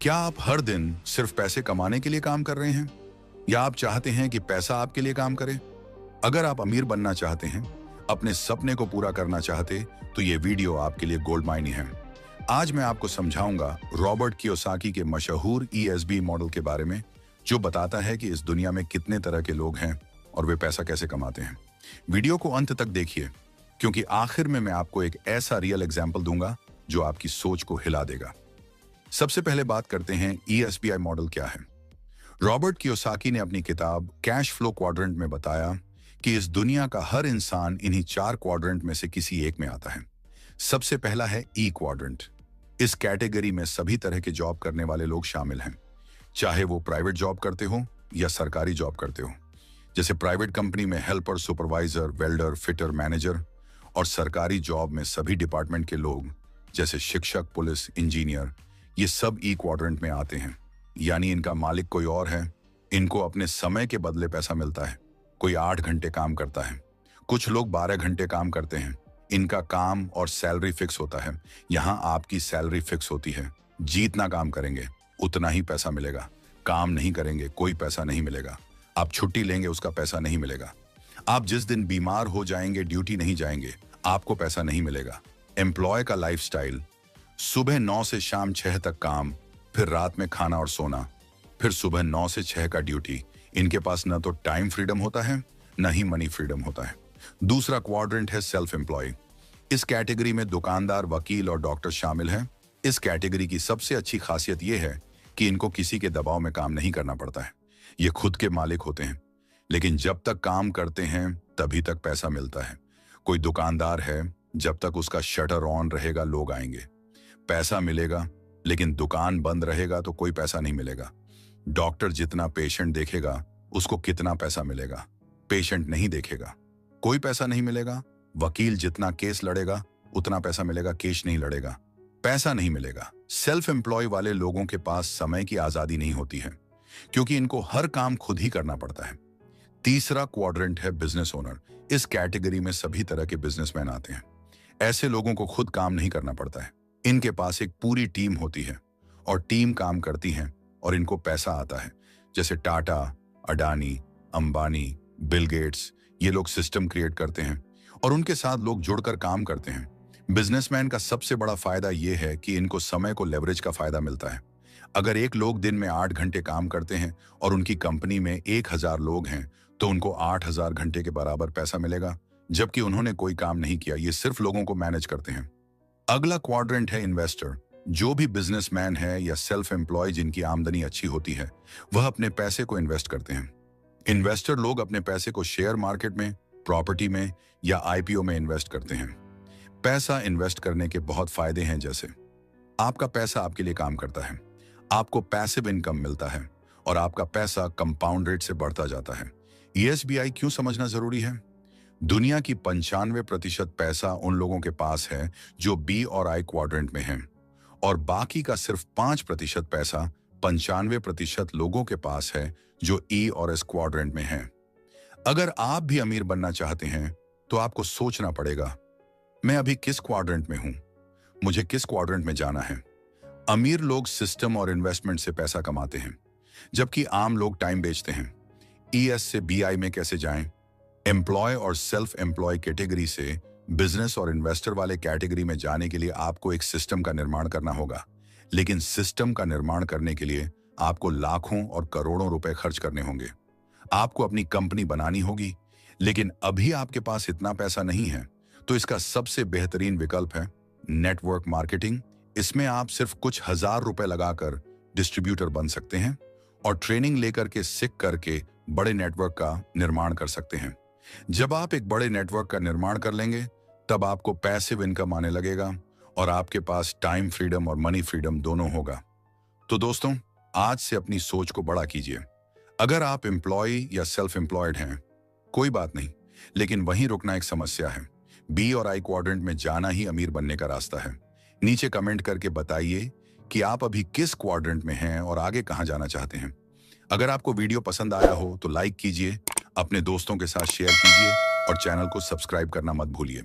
क्या आप हर दिन सिर्फ पैसे कमाने के लिए काम कर रहे हैं या आप चाहते हैं कि पैसा आपके लिए काम करे? अगर आप अमीर बनना चाहते हैं, अपने सपने को पूरा करना चाहते, तो ये वीडियो आपके लिए गोल्ड माइन ही है। आज मैं आपको समझाऊंगा रॉबर्ट कियोसाकी के मशहूर ESB मॉडल के बारे में, जो बताता है कि इस दुनिया में कितने तरह के लोग हैं और वे पैसा कैसे कमाते हैं। वीडियो को अंत तक देखिए, क्योंकि आखिर में मैं आपको एक ऐसा रियल एग्जाम्पल दूंगा जो आपकी सोच को हिला देगा। सबसे पहले बात करते हैं ESBI मॉडल क्या है। रॉबर्ट कियोसाकी ने अपनी किताब कैश फ्लो क्वाड्रेंट में बताया कि इस दुनिया का हर इंसान इन्हीं 4 क्वाड्रेंट में से किसी एक में आता है। सबसे पहला है E क्वाड्रेंट। इस कैटेगरी में सभी तरह के जॉब करने वाले लोग शामिल हैं, चाहे वो प्राइवेट जॉब करते हो या सरकारी जॉब करते हो। जैसे प्राइवेट कंपनी में helper, supervisor, welder, fitter, manager, और सरकारी जॉब में सभी डिपार्टमेंट के लोग जैसे शिक्षक, पुलिस, इंजीनियर, ये सब E क्वाड्रेंट में आते हैं। यानी इनका मालिक कोई और है, इनको अपने समय के बदले पैसा मिलता है। कोई 8 घंटे काम करता है, कुछ लोग 12 घंटे काम करते हैं। इनका काम और सैलरी फिक्स होता है। यहाँ आपकी सैलरी फिक्स होती है। जितना काम करेंगे उतना ही पैसा मिलेगा। काम नहीं करेंगे कोई पैसा नहीं मिलेगा। आप छुट्टी लेंगे उसका पैसा नहीं मिलेगा। आप जिस दिन बीमार हो जाएंगे, ड्यूटी नहीं जाएंगे, आपको पैसा नहीं मिलेगा। एम्प्लॉय का लाइफस्टाइल, सुबह 9 से शाम 6 तक काम, फिर रात में खाना और सोना, फिर सुबह 9 से 6 का ड्यूटी। इनके पास न तो टाइम फ्रीडम होता है, न ही मनी फ्रीडम होता है। दूसरा क्वाड्रेंट है सेल्फ एम्प्लॉय। इस कैटेगरी में दुकानदार, वकील और डॉक्टर शामिल हैं। इस कैटेगरी की सबसे अच्छी खासियत यह है कि इनको किसी के दबाव में काम नहीं करना पड़ता है। ये खुद के मालिक होते हैं, लेकिन जब तक काम करते हैं तभी तक पैसा मिलता है। कोई दुकानदार है, जब तक उसका शटर ऑन रहेगा लोग आएंगे, पैसा मिलेगा, लेकिन दुकान बंद रहेगा तो कोई पैसा नहीं मिलेगा। डॉक्टर जितना पेशेंट देखेगा उसको कितना पैसा मिलेगा, पेशेंट नहीं देखेगा, कोई पैसा नहीं मिलेगा। वकील जितना केस लड़ेगा उतना पैसा मिलेगा, केस नहीं लड़ेगा, पैसा नहीं मिलेगा। सेल्फ एम्प्लॉय वाले लोगों के पास समय की आजादी नहीं होती है, क्योंकि इनको हर काम खुद ही करना पड़ता है। तीसरा क्वाड्रेंट है बिजनेस ओनर। इस कैटेगरी में सभी तरह के बिजनेसमैन आते हैं। ऐसे लोगों को खुद काम नहीं करना पड़ता है। इनके पास एक पूरी टीम होती है और टीम काम करती है और इनको पैसा आता है। जैसे टाटा, अडानी, अंबानी, बिल गेट्स, ये लोग सिस्टम क्रिएट करते हैं और उनके साथ लोग जुड़कर काम करते हैं। बिजनेसमैन का सबसे बड़ा फायदा यह है कि इनको समय को लेवरेज का फायदा मिलता है। अगर एक लोग दिन में 8 घंटे काम करते हैं और उनकी कंपनी में 1000 लोग हैं, तो उनको 8000 घंटे के बराबर पैसा मिलेगा, जबकि उन्होंने कोई काम नहीं किया। ये सिर्फ लोगों को मैनेज करते हैं। अगला क्वाड्रेंट है इन्वेस्टर। जो भी बिजनेसमैन है या सेल्फ एम्प्लॉय जिनकी आमदनी अच्छी होती है, वह अपने पैसे को इन्वेस्ट करते हैं। इन्वेस्टर लोग अपने पैसे को शेयर मार्केट में, प्रॉपर्टी में या IPO में इन्वेस्ट करते हैं। पैसा इन्वेस्ट करने के बहुत फायदे हैं, जैसे आपका पैसा आपके लिए काम करता है, आपको पैसिव इनकम मिलता है और आपका पैसा कंपाउंड रेट से बढ़ता जाता है। ESBI क्यों समझना जरूरी है? दुनिया की 95% पैसा उन लोगों के पास है जो B और I क्वाड्रेंट में हैं, और बाकी का सिर्फ 5% पैसा 95% लोगों के पास है जो E और S क्वाड्रेंट में हैं। अगर आप भी अमीर बनना चाहते हैं तो आपको सोचना पड़ेगा, मैं अभी किस क्वाड्रेंट में हूं, मुझे किस क्वाड्रेंट में जाना है। अमीर लोग सिस्टम और इन्वेस्टमेंट से पैसा कमाते हैं, जबकि आम लोग टाइम बेचते हैं। ES से BI में कैसे जाएं? एम्प्लॉय और सेल्फ एम्प्लॉय कैटेगरी से बिजनेस और इन्वेस्टर वाले कैटेगरी में जाने के लिए आपको एक सिस्टम का निर्माण करना होगा। लेकिन सिस्टम का निर्माण करने के लिए आपको लाखों और करोड़ों रुपए खर्च करने होंगे। आपको अपनी कंपनी बनानी होगी, लेकिन अभी आपके पास इतना पैसा नहीं है। तो इसका सबसे बेहतरीन विकल्प है नेटवर्क मार्केटिंग। इसमें आप सिर्फ कुछ हजार रुपए लगाकर डिस्ट्रीब्यूटर बन सकते हैं और ट्रेनिंग लेकर के, सीख करके बड़े नेटवर्क का निर्माण कर सकते हैं। जब आप एक बड़े नेटवर्क का निर्माण कर लेंगे, तब आपको पैसिव इनकम आने लगेगा और आपके पास टाइम फ्रीडम और मनी फ्रीडम दोनों होगा। तो दोस्तों, आज से अपनी सोच को बड़ा कीजिए। अगर आप एम्प्लॉय या सेल्फ एम्प्लॉयड हैं, कोई बात नहीं, लेकिन वहीं रुकना एक समस्या है। B और I क्वाड्रेंट में जाना ही अमीर बनने का रास्ता है। नीचे कमेंट करके बताइए कि आप अभी किस क्वाड्रेंट में हैं और आगे कहां जाना चाहते हैं। अगर आपको वीडियो पसंद आया हो तो लाइक कीजिए, अपने दोस्तों के साथ शेयर कीजिए और चैनल को सब्सक्राइब करना मत भूलिए।